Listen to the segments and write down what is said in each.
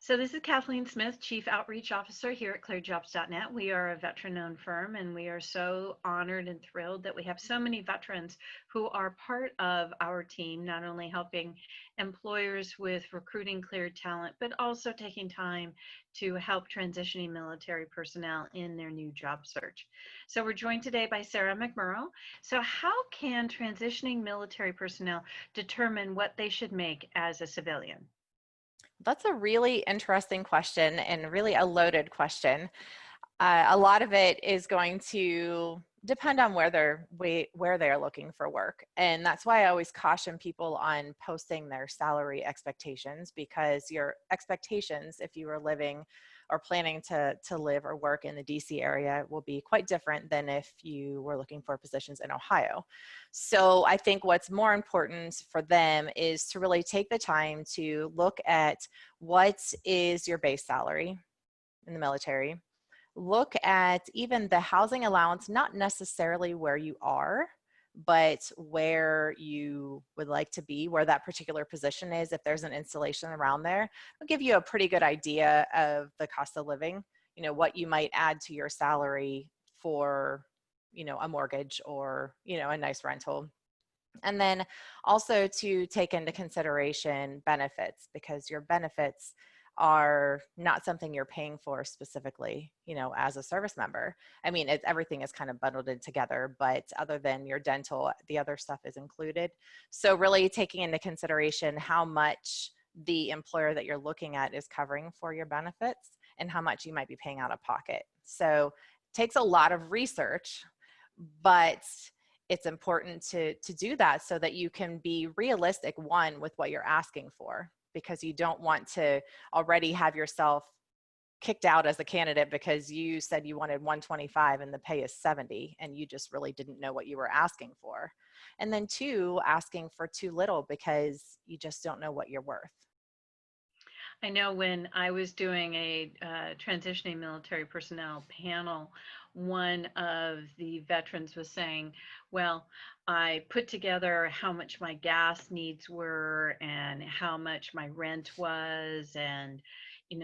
So this is Kathleen Smith, Chief Outreach Officer here at ClearedJobs.Net. We are a veteran-owned firm, and we are so honored and thrilled that we have so many veterans who are part of our team, not only helping employers with recruiting cleared talent, but also taking time to help transitioning military personnel in their new job search. So we're joined today by Sara McMurrough. So how can transitioning military personnel determine what they should make as a civilian? That's a really interesting question and really a loaded question. A lot of it is going to depend on where they're looking for work, and that's why I always caution people on posting their salary expectations, because your expectations, if you are living or planning to live or work in the DC area, will be quite different than if you were looking for positions in Ohio. So I think what's more important for them is to really take the time to look at what is your base salary in the military. Look at even the housing allowance, not necessarily where you are, but where you would like to be, where that particular position is. If there's an installation around there, it'll give you a pretty good idea of the cost of living, what you might add to your salary for, a mortgage or, a nice rental. And then also to take into consideration benefits, because your benefits are not something you're paying for specifically, as a service member. I mean, everything is kind of bundled in together, but other than your dental, the other stuff is included. So really taking into consideration how much the employer that you're looking at is covering for your benefits and how much you might be paying out of pocket. So it takes a lot of research, but it's important to do that so that you can be realistic, one, with what you're asking for, because you don't want to already have yourself kicked out as a candidate because you said you wanted 125 and the pay is 70 and you just really didn't know what you were asking for. And then two, asking for too little because you just don't know what you're worth. I know when I was doing a transitioning military personnel panel, one of the veterans was saying, well, I put together how much my gas needs were and how much my rent was and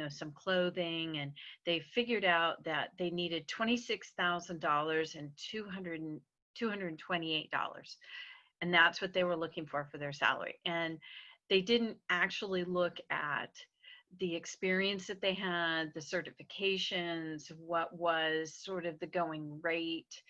some clothing, and they figured out that they needed $26,000 and $228, and that's what they were looking for their salary. And they didn't actually look at the experience that they had, the certifications, what was sort of the going rate.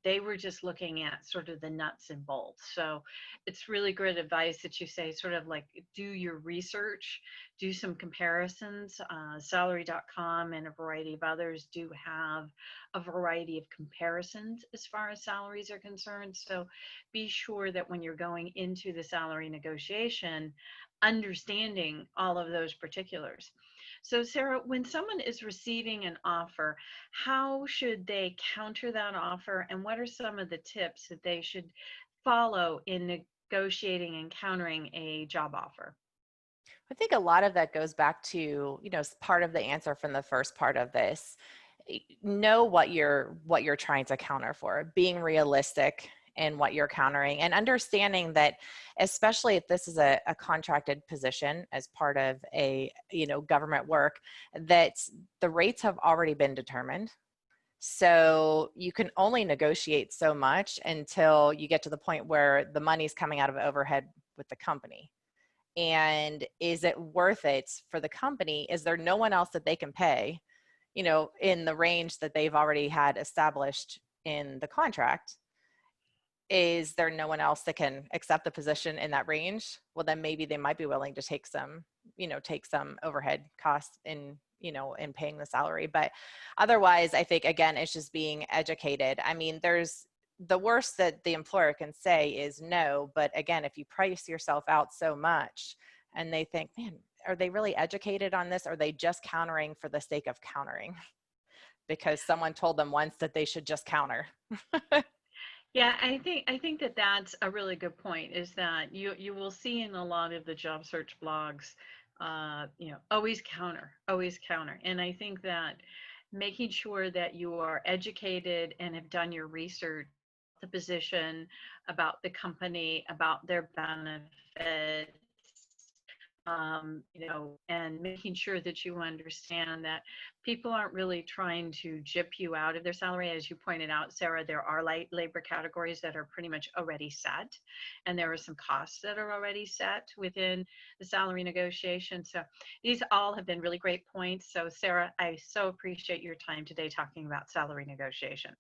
They were just looking at sort of the nuts and bolts. So it's really good advice that you say, sort of like do your research, do some comparisons. Salary.com and a variety of others do have a variety of comparisons as far as salaries are concerned. So be sure that when you're going into the salary negotiation, understanding all of those particulars. So, Sara, when someone is receiving an offer, how should they counter that offer, and what are some of the tips that they should follow in negotiating and countering a job offer? I think a lot of that goes back to, part of the answer from the first part of this. Know what you're trying to counter for, being realistic in what you're countering, and understanding that, especially if this is a contracted position as part of a government work, that the rates have already been determined. So you can only negotiate so much until you get to the point where the money's coming out of overhead with the company. And is it worth it for the company? Is there no one else that they can pay, in the range that they've already had established in the contract? Is there no one else that can accept the position in that range? Well, then maybe they might be willing to take some overhead costs in paying the salary. But otherwise, I think, again, it's just being educated. I mean, there's the worst that the employer can say is no. But again, if you price yourself out so much and they think, man, are they really educated on this? Or are they just countering for the sake of countering because someone told them once that they should just counter? Yeah, I think that that's a really good point, is that you will see in a lot of the job search blogs, always counter, always counter. And I think that making sure that you are educated and have done your research, the position, about the company, about their benefits, and making sure that you understand that people aren't really trying to gyp you out of their salary. As you pointed out, Sarah, there are light labor categories that are pretty much already set, and there are some costs that are already set within the salary negotiation. So these all have been really great points. So Sarah, I so appreciate your time today talking about salary negotiation.